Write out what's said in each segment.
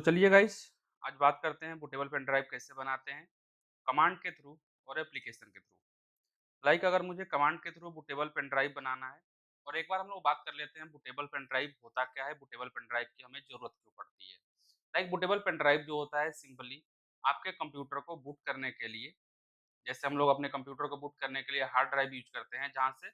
चलिए गाइस, आज बात करते हैं बूटेबल पेन ड्राइव कैसे बनाते हैं, कमांड के थ्रू और एप्लीकेशन के थ्रू। अगर मुझे कमांड के थ्रू बूटेबल पेन ड्राइव बनाना है और एक बार हम लोग बात कर लेते हैं बूटेबल पेन ड्राइव होता क्या है, बूटेबल पेन ड्राइव की हमें ज़रूरत क्यों पड़ती है। बूटेबल पेन ड्राइव जो होता है सिंपली आपके कंप्यूटर को बूट करने के लिए, जैसे हम लोग अपने कंप्यूटर को बूट करने के लिए हार्ड ड्राइव यूज़ करते हैं, जहाँ से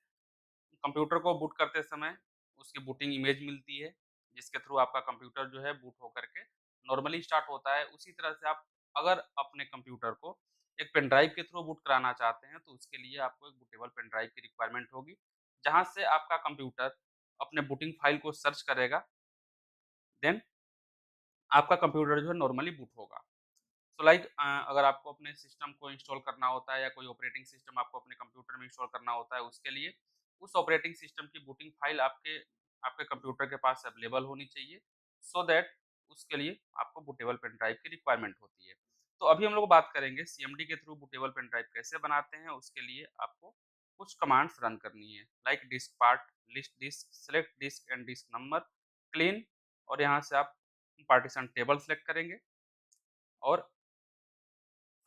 कंप्यूटर को बूट करते समय उसकी बूटिंग इमेज मिलती है, जिसके थ्रू आपका कंप्यूटर जो है बूट होकर के नॉर्मली स्टार्ट होता है। उसी तरह से आप अगर अपने कंप्यूटर को एक पेन ड्राइव के थ्रू बूट कराना चाहते हैं, तो उसके लिए आपको एक बूटेबल पेन ड्राइव की रिक्वायरमेंट होगी, जहाँ से आपका कंप्यूटर अपने बूटिंग फाइल को सर्च करेगा, देन आपका कंप्यूटर जो है नॉर्मली बूट होगा। अगर आपको अपने सिस्टम को इंस्टॉल करना होता है या कोई ऑपरेटिंग सिस्टम आपको अपने कंप्यूटर में इंस्टॉल करना होता है, उसके लिए उस ऑपरेटिंग सिस्टम की बूटिंग फाइल आपके आपके कंप्यूटर के पास अवेलेबल होनी चाहिए, सो दैट उसके लिए आपको बूटेबल पेन ड्राइव की रिक्वायरमेंट होती है। तो अभी हम लोग बात करेंगे सीएमडी के थ्रू बूटेबल पेन ड्राइव कैसे बनाते हैं। उसके लिए आपको कुछ कमांड्स रन करनी है, like disk part, list disk, select disk and disk number, clean, और यहाँ से आप पार्टीशन टेबल सेलेक्ट करेंगे और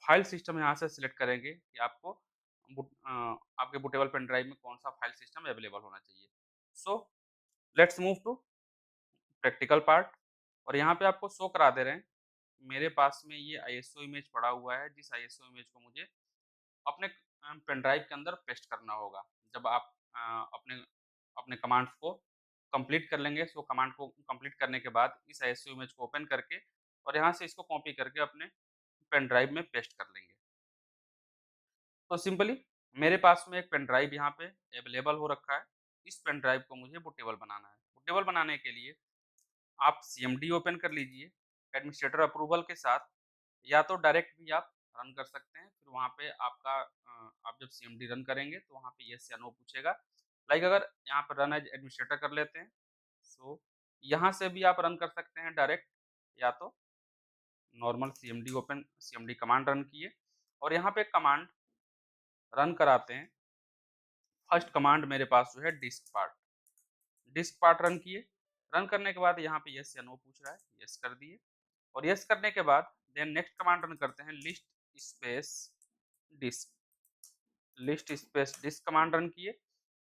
फाइल सिस्टम यहाँ से सिलेक्ट करेंगे कि आपको आपके बूटेबल पेन ड्राइव में कौन सा फाइल सिस्टम अवेलेबल होना चाहिए। So let's move to practical part, और यहाँ पे आपको शो करा दे रहे हैं मेरे पास में ये आईएसओ इमेज पड़ा हुआ है, जिस आईएसओ इमेज को मुझे अपने पेन ड्राइव के अंदर पेस्ट करना होगा। जब आप अपने अपने कमांड्स को कंप्लीट कर लेंगे, सो कमांड को कंप्लीट करने के बाद इस आईएसओ इमेज को ओपन करके और यहाँ से इसको कॉपी करके अपने पेन ड्राइव में पेस्ट कर लेंगे। तो सिंपली मेरे पास में एक पेन ड्राइव यहाँ पे अवेलेबल हो रखा है। इस पेन ड्राइव को मुझे बूटेबल बनाना है। बूटेबल बनाने के लिए आप सीएमडी ओपन कर लीजिए एडमिनिस्ट्रेटर अप्रूवल के साथ, या तो डायरेक्ट भी आप रन कर सकते हैं। फिर वहाँ पे आप जब सीएमडी रन करेंगे तो वहाँ पे येस या नो पूछेगा। अगर यहाँ पर रन एज एडमिनिस्ट्रेटर कर लेते हैं, सो यहाँ से भी आप रन कर सकते हैं डायरेक्ट, या तो नॉर्मल सीएमडी कमांड रन किए और यहाँ पे कमांड रन कराते हैं। फर्स्ट कमांड मेरे पास जो है डिस्क पार्ट रन किए। रन करने के बाद यहाँ पे यस या नो पूछ रहा है, यस कर दिए। और यस करने के बाद देन नेक्स्ट कमांड रन करते हैं, space disk list space disk command run किए।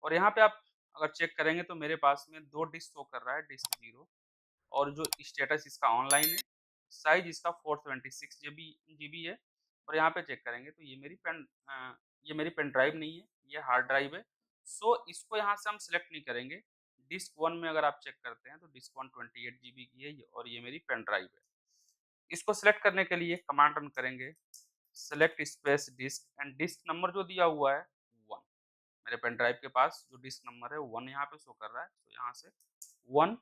और यहाँ पे आप अगर चेक करेंगे तो मेरे पास में 2 डिस्क शो कर रहा है, डिस्क 0 और जो स्टेटस इसका ऑनलाइन है, साइज इसका 476 जीबी है। और यहाँ पे चेक करेंगे तो ये मेरी पेन ड्राइव नहीं है, ये हार्ड ड्राइव है। सो इसको यहाँ से हम सिलेक्ट नहीं करेंगे। डिस्क 1 में अगर आप चेक करते हैं तो डिस्क 1 28 जीबी की है और ये मेरी पेन ड्राइव है। इसको सिलेक्ट करने के लिए कमांड रन करेंगे, select space disk and disk number जो दिया हुआ है 1। मेरे पेन ड्राइव के पास जो डिस्क नंबर है 1 यहाँ पे शो कर रहा है, तो यहाँ से 1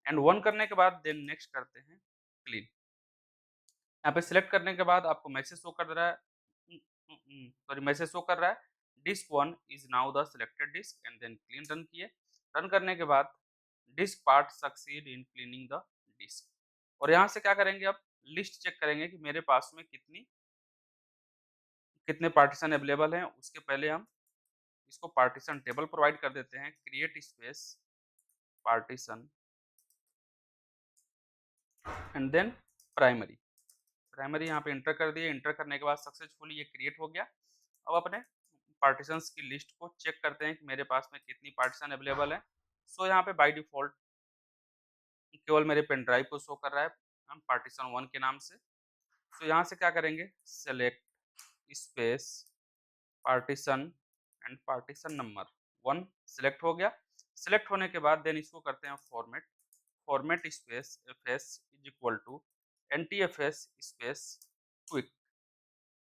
एंड 1 करने के बाद देन नेक्स्ट करते हैं क्लीन। यहाँ पे सिलेक्ट करने के बाद आपको मैसेज शो कर रहा है, सॉरी मैसेज शो कर रहा है disk 1 is now the selected disk and then clean run किए। रन करने के बाद disk part succeed in cleaning the disk. और यहाँ से क्या करेंगे, आप लिस्ट चेक करेंगे कि मेरे पास में कितने पार्टीशन अवेलेबल हैं। उसके पहले हम इसको पार्टीशन टेबल प्रोवाइड कर देते हैं, create space partition and then primary. Primary यहाँ पे इंटर कर दिए। इंटर करने के बाद सक्सेसफुली ये क्रिएट हो गया। अब अपने पार्टीशंस की लिस्ट को चेक करते हैं कि मेरे पास में कितनी पार्टीशन अवेलेबल है। सो यहाँ पे बाय डिफॉल्ट केवल मेरे पेन ड्राइव को शो कर रहा है हम पार्टीशन 1 के नाम से। सो यहाँ से क्या करेंगे, select space partition and partition number 1 select हो गया। सिलेक्ट होने के बाद देन इसको करते हैं format space F S is equal to N T F S space quick.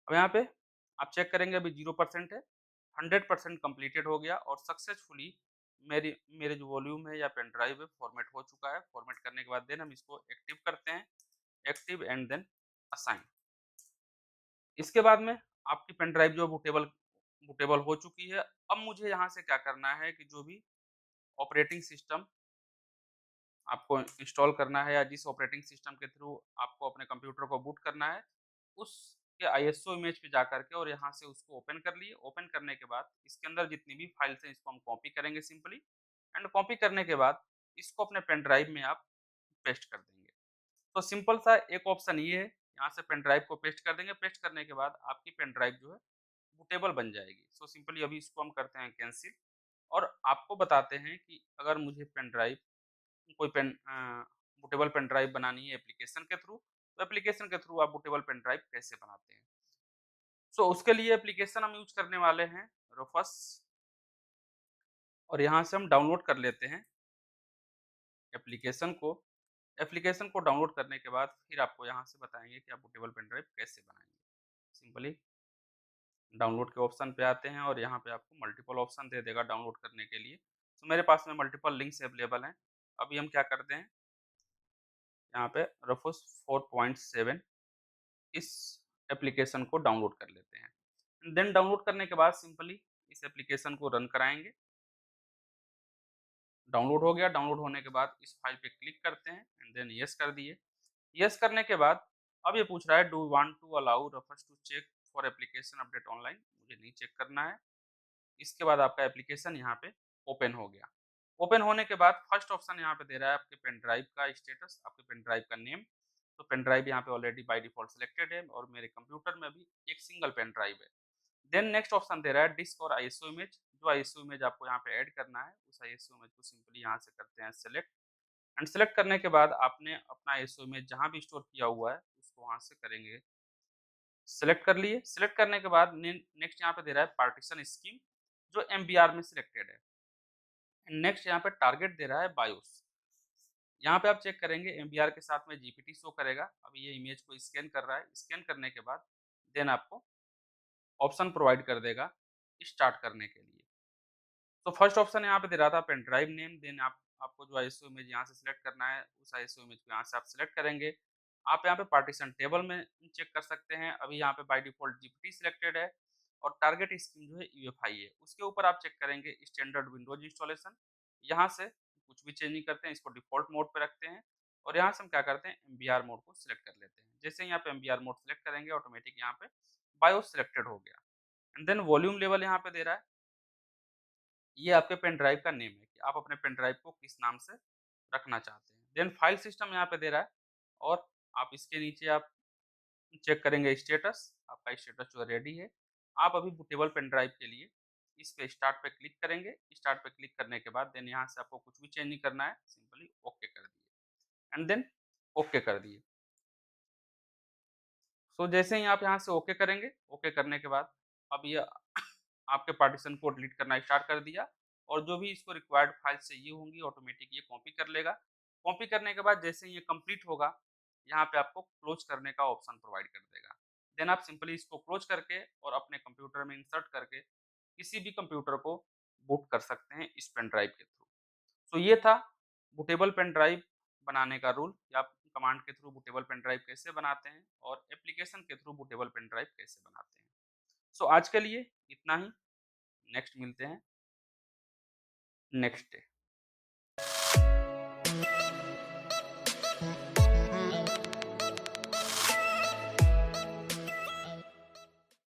अब यहाँ पे आप चेक करेंगे अभी 0% है, 100% कंप्लीटेड हो गया और सक्सेसफुली मेरे जो वॉल्यूम है या पेन ड्राइव है फॉर्मेट हो चुका है। फॉर्मेट करने के बाद देन हम इसको एक्टिव करते हैं, एक्टिव एंड देन असाइन। इसके बाद में आपकी पेन ड्राइव जो बूटेबल बूटेबल हो चुकी है। अब मुझे यहाँ से क्या करना है कि जो भी ऑपरेटिंग सिस्टम आपको इंस्टॉल करना है या जिस ऑपरेटिंग सिस्टम के थ्रू आपको अपने कंप्यूटर को बूट करना है, उसके आईएसओ इमेज पे जाकर के और यहाँ से उसको ओपन कर लिए। ओपन करने के बाद इसके अंदर जितनी भी फाइल्स हैं इसको हम कॉपी करेंगे सिंपली, एंड कॉपी करने के बाद इसको अपने पेन ड्राइव में आप पेस्ट कर देंगे। तो सिंपल सा एक ऑप्शन ये है, यहाँ से पेन ड्राइव को पेस्ट कर देंगे, पेस्ट करने के बाद आपकी पेन ड्राइव जो है बूटेबल बन जाएगी। सो सिंपली अभी इसको हम करते हैं कैंसिल और आपको बताते हैं कि अगर मुझे पेन ड्राइव कोई बूटेबल पेन ड्राइव बनानी है एप्लीकेशन के थ्रू, तो एप्लीकेशन के थ्रू आप बूटेबल पेन ड्राइव कैसे बनाते हैं। सो उसके लिए एप्लीकेशन हम यूज़ करने वाले हैं रफस और यहाँ से हम डाउनलोड कर लेते हैं एप्लीकेशन को। एप्लीकेशन को डाउनलोड करने के बाद फिर आपको यहाँ से बताएँगे कि आप बूटेबल पेन ड्राइव कैसे बनाएँगे। सिंपली डाउनलोड के ऑप्शन पे आते हैं और यहाँ पे आपको मल्टीपल ऑप्शन दे देगा डाउनलोड करने के लिए। तो मेरे पास में मल्टीपल लिंक्स अवेलेबल हैं। अभी हम क्या करते हैं, यहाँ पे रफूस 4.7 इस एप्लीकेशन को डाउनलोड कर लेते हैं। देन डाउनलोड करने के बाद सिंपली इस एप्लीकेशन को रन कराएँगे। डाउनलोड हो गया, डाउनलोड होने के बाद इस फाइल पे क्लिक करते हैं एंड देन येस कर दिए। येस करने के बाद अब ये पूछ रहा है do want to allow refers to check for application update online, मुझे नहीं चेक करना है। इसके बाद आपका एप्लीकेशन यहाँ पे ओपन हो गया। ओपन होने के बाद फर्स्ट ऑप्शन यहाँ पे दे रहा है आपके पेन ड्राइव का स्टेटस, आपके पेन ड्राइव का नेम। तो पेन ड्राइव यहाँ पे ऑलरेडी बाय डिफॉल्ट सिलेक्टेड है और मेरे कंप्यूटर में भी एक सिंगल पेन ड्राइव है। देन नेक्स्ट ऑप्शन दे रहा है डिस्क और आईएसओ इमेज, जो आईएसओ इमेज आपको यहाँ पे ऐड करना है, उस आईएसओ इमेज को सिंपली यहाँ से करते हैं सेलेक्ट एंड सेलेक्ट करने के बाद आपने अपना आईएसओ इमेज जहाँ भी स्टोर किया हुआ है उसको वहाँ से करेंगे सेलेक्ट कर लिए। सेलेक्ट करने के बाद नेक्स्ट यहाँ पे दे रहा है पार्टीशन स्कीम, जो एमबीआर में सिलेक्टेड है। नेक्स्ट यहाँ पे टारगेट दे रहा है बायोस। यहाँ पे आप चेक करेंगे एमबीआर के साथ में जीपीटी शो करेगा। अभी ये इमेज को स्कैन कर रहा है, स्कैन करने के बाद देन आपको ऑप्शन प्रोवाइड कर देगा स्टार्ट करने के लिए। तो फर्स्ट ऑप्शन यहाँ पे दे रहा था पेन ड्राइव नेम, देन आपको जो आईएसओ इमेज यहाँ से सिलेक्ट करना है, उस आईएसओ इमेज को यहाँ से आप सिलेक्ट करेंगे। आप यहाँ पे पार्टीशन टेबल में चेक कर सकते हैं, अभी यहाँ पे बाय डिफॉल्ट जीपीटी सिलेक्टेड है और टारगेट स्कीम जो है यूएफआई है। उसके ऊपर आप चेक करेंगे स्टैंडर्ड विंडोज इंस्टॉलेशन, यहाँ से कुछ भी चेंज नहीं करते हैं, इसको डिफॉल्ट मोड पे रखते हैं और यहाँ से हम क्या करते हैं एमबीआर मोड को सिलेक्ट कर लेते हैं। जैसे ही यहाँ पे एमबीआर मोड सिलेक्ट करेंगे ऑटोमेटिक यहाँ पे बायोस सिलेक्टेड हो गया एंड देन वॉल्यूम लेवल यहाँ पे दे रहा है, ये आपके पेन ड्राइव का नेम है कि आप अपने पेन ड्राइव को किस नाम से रखना चाहते हैं। देन फाइल सिस्टम यहाँ पे दे रहा है और आप इसके नीचे आप चेक करेंगे स्टेटस, आपका स्टेटस जो रेडी है। आप अभी बूटेबल पेन ड्राइव के लिए इस पे स्टार्ट पे क्लिक करेंगे। स्टार्ट पे क्लिक करने के बाद देन यहाँ से आपको कुछ भी चेंज नहीं करना है, सिंपली ओके कर दिए एंड देन ओके कर दिए। सो जैसे ही आप यहाँ से ओके करेंगे, ओके करने के बाद अब ये आपके पार्टीशन को डिलीट करना स्टार्ट कर दिया और जो भी इसको रिक्वायर्ड फाइल चाहिए होंगी ऑटोमेटिक ये कॉपी कर लेगा। कॉपी करने के बाद जैसे ही ये कंप्लीट होगा, यहाँ पे आपको क्लोज करने का ऑप्शन प्रोवाइड कर देगा। देन आप सिंपली इसको क्लोज करके और अपने कंप्यूटर में इंसर्ट करके किसी भी कंप्यूटर को बूट कर सकते हैं इस पेन ड्राइव के थ्रू। तो ये था बूटेबल पेन ड्राइव बनाने का रूल कि आप कमांड के थ्रू बूटेबल पेन ड्राइव कैसे बनाते हैं और एप्लीकेशन के थ्रू बूटेबल पेन ड्राइव कैसे बनाते हैं। सो आज के लिए इतना ही, नेक्स्ट मिलते हैं नेक्स्ट डे।